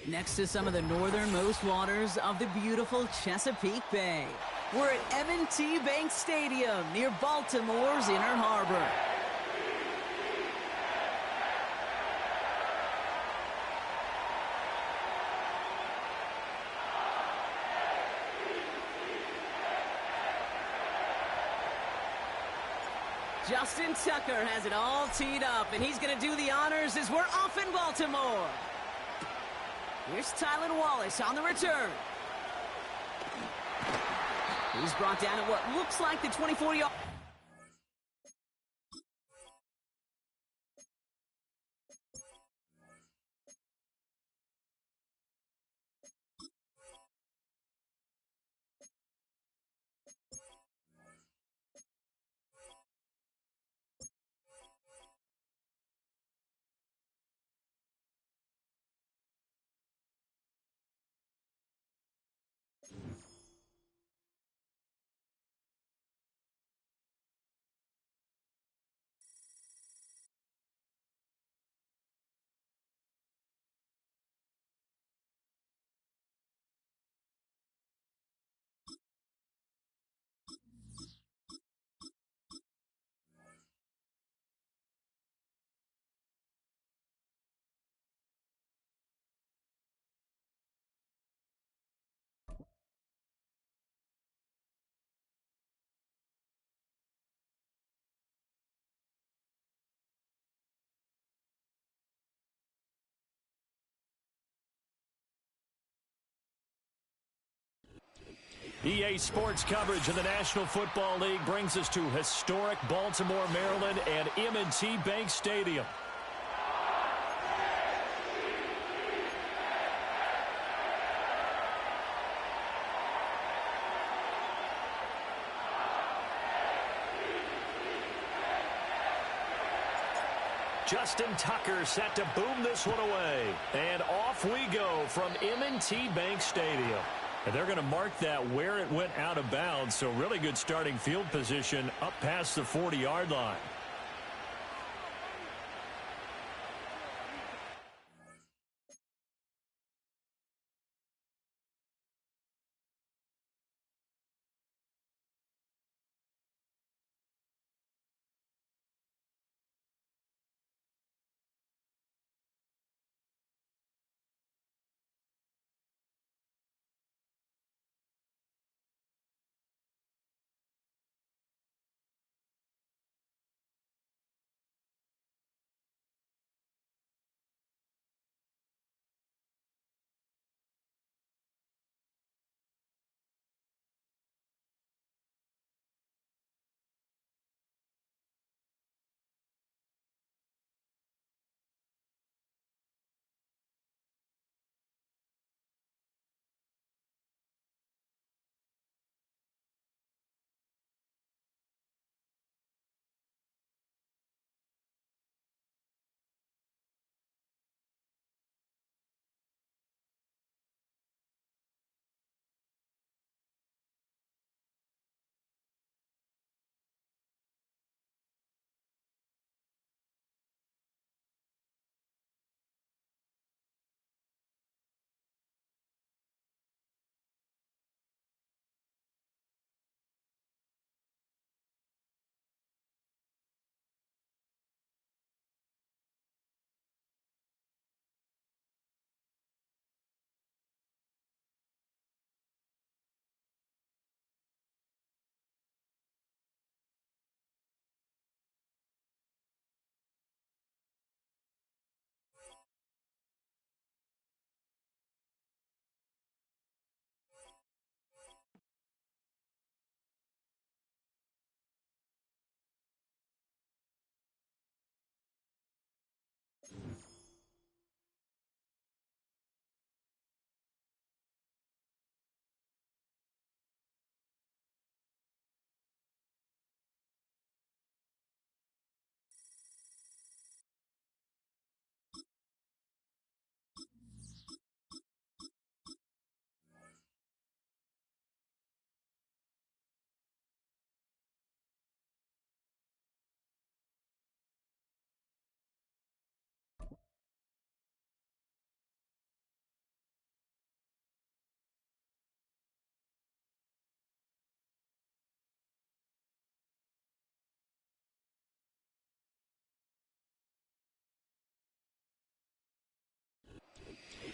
next to some of the northernmost waters of the beautiful Chesapeake Bay. We're at M&T Bank Stadium near Baltimore's Inner Harbor. Justin Tucker has it all teed up, and he's going to do the honors as we're off in Baltimore. Here's Tylan Wallace on the return. He's brought down at what looks like the 24-yard. EA Sports coverage of the National Football League brings us to historic Baltimore, Maryland and M&T Bank Stadium. Justin Tucker set to boom this one away. And off we go from M&T Bank Stadium. And they're going to mark that where it went out of bounds. So really good starting field position up past the 40-yard line.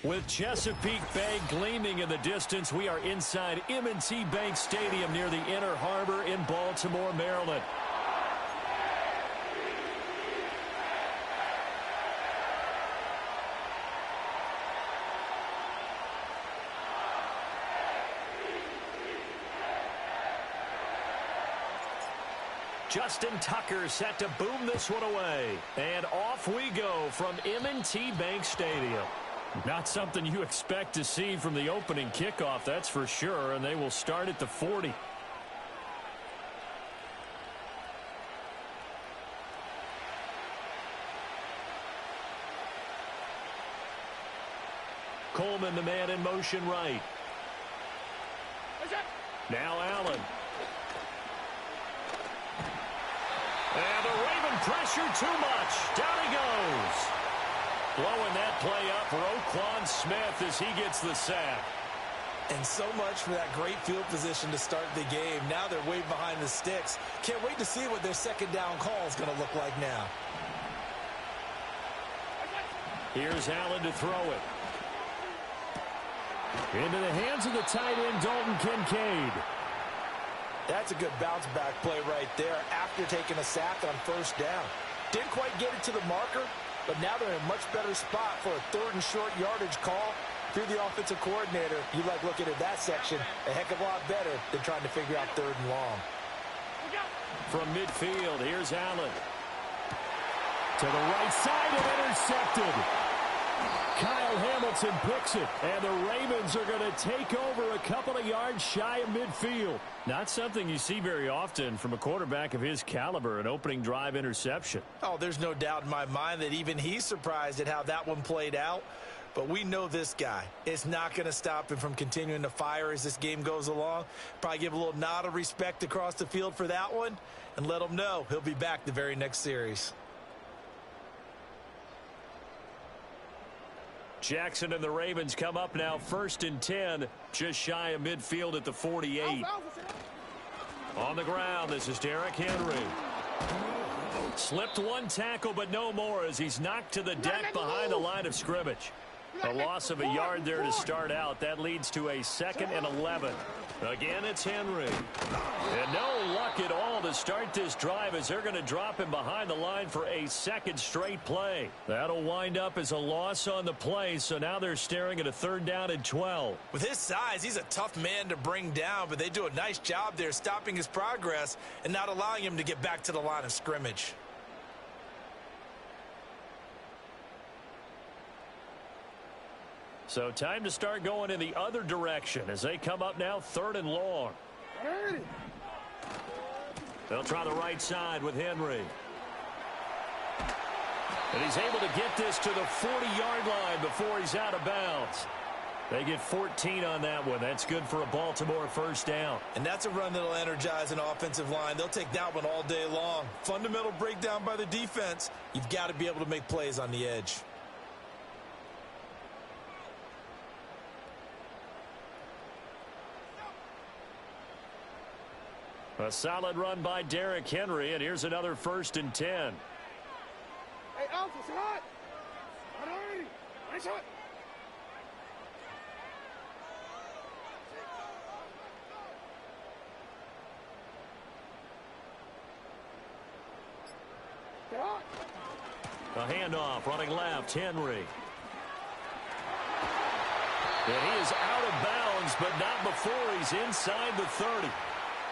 With Chesapeake Bay gleaming in the distance, we are inside M&T Bank Stadium near the Inner Harbor in Baltimore, Maryland. Justin Tucker set to boom this one away. And off we go from M&T Bank Stadium. Not something you expect to see from the opening kickoff, that's for sure, and they will start at the 40. Coleman, the man in motion right. Now Allen. And the Raven pressure too much. Down he goes. Blowing that play up for Roquan Smith as he gets the sack. And so much for that great field position to start the game. Now they're way behind the sticks. Can't wait to see what their second down call is going to look like now. Here's Allen to throw it. Into the hands of the tight end, Dalton Kincaid. That's a good bounce back play right there after taking a sack on first down. Didn't quite get it to the marker, but now they're in a much better spot for a third and short yardage call. If you're the offensive coordinator, you like looking at that section a heck of a lot better than trying to figure out third and long. From midfield, here's Allen. To the right side and intercepted. Kyle Hamilton picks it, and the Ravens are going to take over a couple of yards shy of midfield. Not something you see very often from a quarterback of his caliber, an opening drive interception. Oh, there's no doubt in my mind that even he's surprised at how that one played out. But we know this guy. It's not going to stop him from continuing to fire as this game goes along. Probably give a little nod of respect across the field for that one, and let him know he'll be back the very next series. Jackson and the Ravens come up now 1st and 10, just shy of midfield at the 48. On the ground, this is Derrick Henry. Slipped one tackle, but no more as he's knocked to the deck behind the line of scrimmage. A loss of a yard there to start out. That leads to a 2nd and 11. Again, it's Henry. And no luck at all to start this drive as they're going to drop him behind the line for a second straight play. That'll wind up as a loss on the play, so now they're staring at a 3rd down and 12. With his size, he's a tough man to bring down, but they do a nice job there stopping his progress and not allowing him to get back to the line of scrimmage. So time to start going in the other direction as they come up now 3rd and long. They'll try the right side with Henry. And he's able to get this to the 40-yard line before he's out of bounds. They get 14 on that one. That's good for a Baltimore 1st down. And that's a run that'll energize an offensive line. They'll take that one all day long. Fundamental breakdown by the defense. You've got to be able to make plays on the edge. A solid run by Derrick Henry, and here's another 1st and 10. Hey, Alpha, say hot. Hot already. Nice hot. Say hot. A handoff, running left, Henry. And he is out of bounds, but not before he's inside the 30.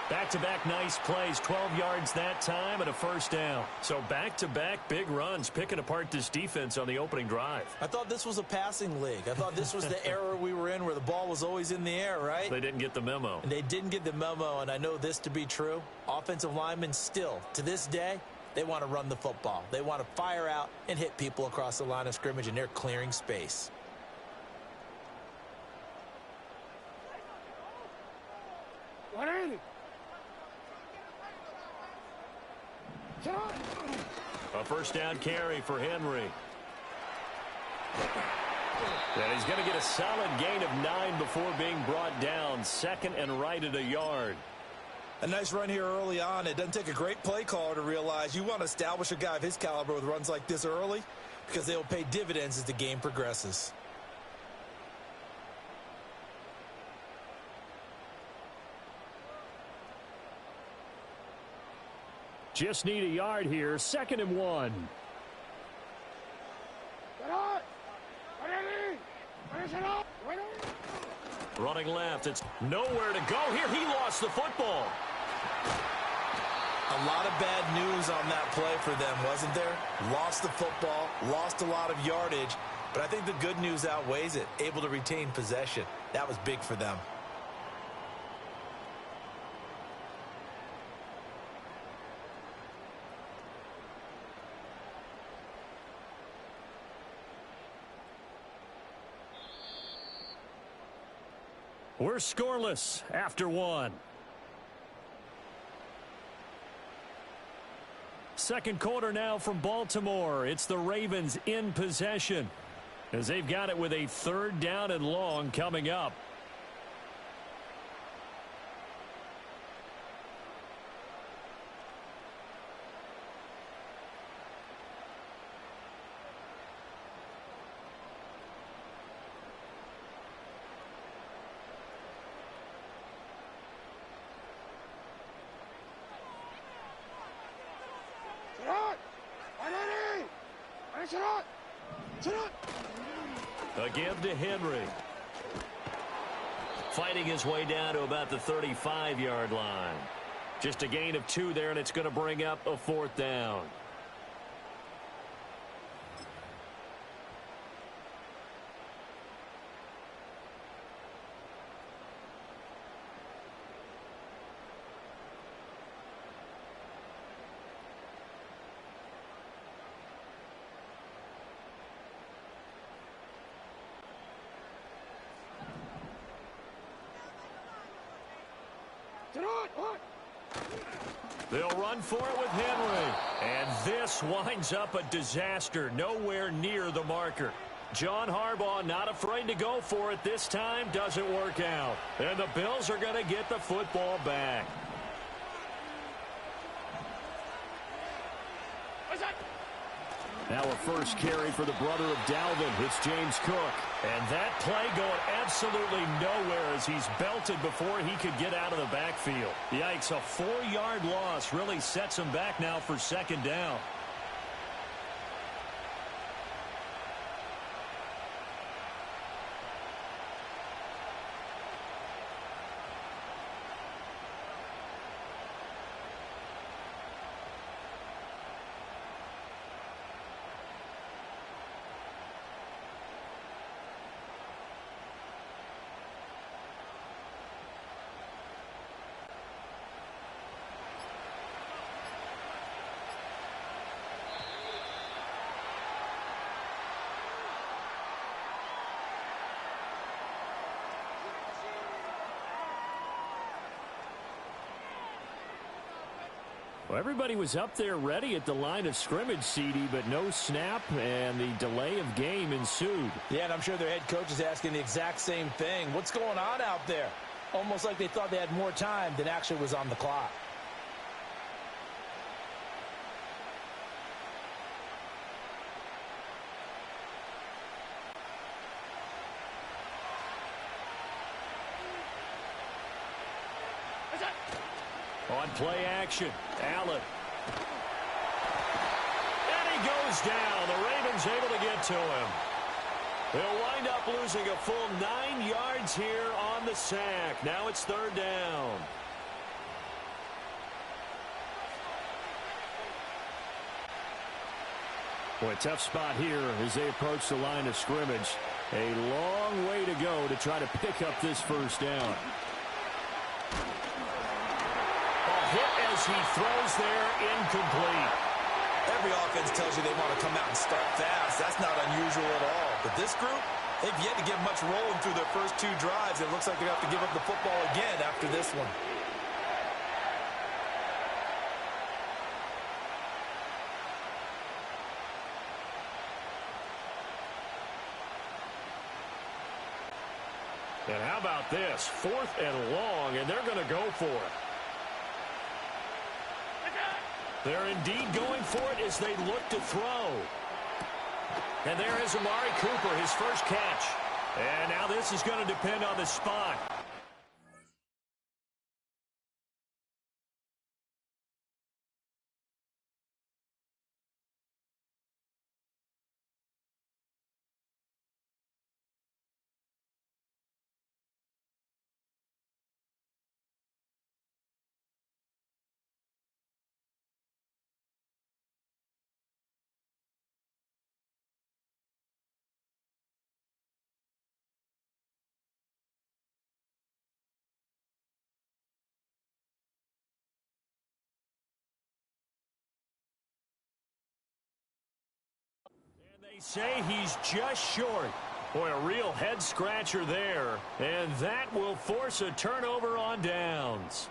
Back-to-back nice plays, 12 yards that time and a 1st down. So back-to-back big runs, picking apart this defense on the opening drive. I thought this was a passing league. I thought this was the era we were in where the ball was always in the air, right? They didn't get the memo. And they didn't get the memo, and I know this to be true. Offensive linemen still, to this day, they want to run the football. They want to fire out and hit people across the line of scrimmage, and they're clearing space. What are you? A 1st down carry for Henry. And he's going to get a solid gain of 9 before being brought down. 2nd and right at a yard. A nice run here early on. It doesn't take a great play caller to realize you want to establish a guy of his caliber with runs like this early because they will pay dividends as the game progresses. Just need a yard here. 2nd and 1. Running left. It's nowhere to go here. He lost the football. A lot of bad news on that play for them, wasn't there? Lost the football, lost a lot of yardage, but I think the good news outweighs it. Able to retain possession. That was big for them. We're scoreless after 1. Second quarter now from Baltimore. It's the Ravens in possession as they've got it with a 3rd down and long coming up. A give to Henry. Fighting his way down to about the 35-yard line. Just a gain of 2 there, and it's going to bring up a 4th down. They'll run for it with Henry. And this winds up a disaster. Nowhere near the marker. John Harbaugh not afraid to go for it this time. Doesn't work out. And the Bills are going to get the football back. Now a first carry for the brother of Dalvin. It's James Cook. And that play going absolutely nowhere as he's belted before he could get out of the backfield. Yikes, a 4-yard loss really sets him back now for 2nd down. Well, everybody was up there ready at the line of scrimmage, CD, but no snap, and the delay of game ensued. Yeah, and I'm sure their head coach is asking the exact same thing. What's going on out there? Almost like they thought they had more time than actually was on the clock. On play action, Allen. And he goes down. The Ravens able to get to him. They'll wind up losing a full 9 yards here on the sack. Now it's 3rd down. Boy, tough spot here as they approach the line of scrimmage. A long way to go to try to pick up this 1st down. Hit as he throws there, incomplete. Every offense tells you they want to come out and start fast. That's not unusual at all. But this group, they've yet to get much rolling through their first 2 drives. It looks like they have to give up the football again after this one. And how about this? 4th and long, and they're going to go for it. They're indeed going for it as they look to throw. And there is Amari Cooper, his first catch. And now this is going to depend on the spot. They say he's just short. Boy, a real head-scratcher there. And that will force a turnover on downs.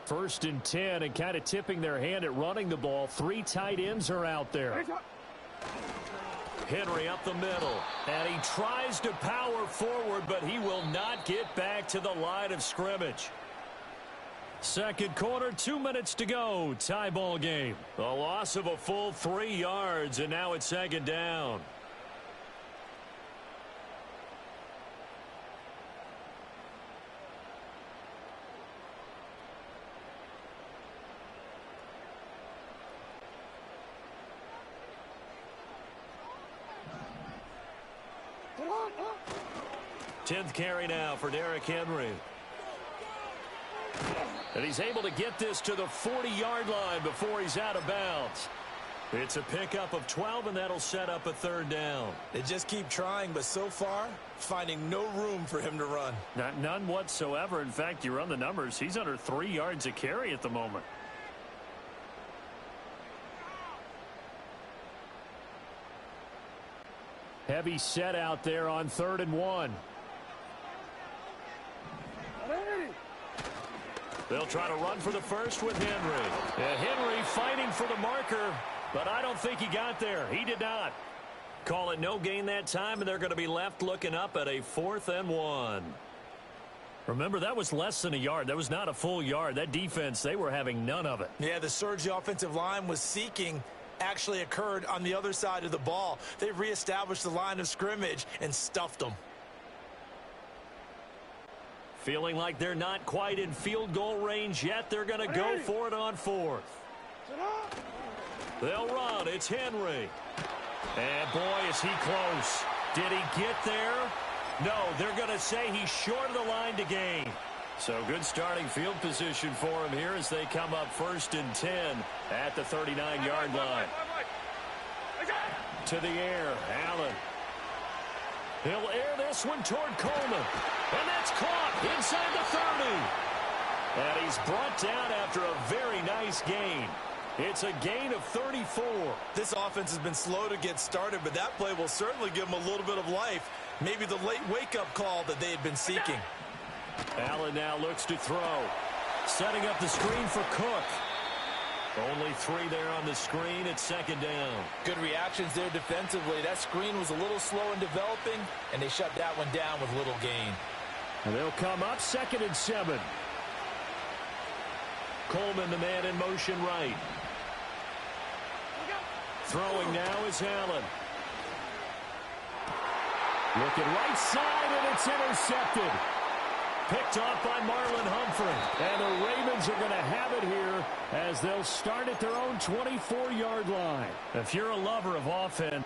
First and 10, and kind of tipping their hand at running the ball. 3 tight ends are out there. Henry up the middle, and he tries to power forward, but he will not get back to the line of scrimmage. Second quarter, 2 minutes to go. Tie ball game. A loss of a full 3 yards, and now it's second down. Come on, 10th carry now for Derrick Henry. And he's able to get this to the 40-yard line before he's out of bounds. It's a pickup of 12, and that'll set up a third down. They just keep trying, but so far, finding no room for him to run. None whatsoever. In fact, you run the numbers, he's under 3 yards a carry at the moment. Heavy set out there on 3rd and 1. They'll try to run for the first with Henry. Henry fighting for the marker, but I don't think he got there. He did not. Call it no gain that time, and they're going to be left looking up at a 4th and 1. Remember, that was less than a yard. That was not a full yard. That defense, they were having none of it. Yeah, the surge the offensive line was seeking actually occurred on the other side of the ball. They reestablished the line of scrimmage and stuffed them. Feeling like they're not quite in field goal range yet. They're going to go for it on 4th. They'll run. It's Henry. And boy, is he close. Did he get there? No, they're going to say he's short of the line to gain. So good starting field position for him here as they come up 1st and 10 at the 39-yard line. To the air, Allen. He'll air this one toward Coleman. And that's caught inside the 30. And he's brought down after a very nice gain. It's a gain of 34. This offense has been slow to get started, but that play will certainly give them a little bit of life. Maybe the late wake-up call that they had been seeking. Allen now looks to throw. Setting up the screen for Cook. Only 3 there on the screen. It's 2nd down. Good reactions there defensively. That screen was a little slow in developing, and they shut that one down with little gain. And they'll come up 2nd and 7. Coleman, the man in motion right. Throwing now is Allen. Looking right side, and it's intercepted. Picked off by Marlon Humphrey. And the Ravens are going to have it here as they'll start at their own 24-yard line. If you're a lover of offense,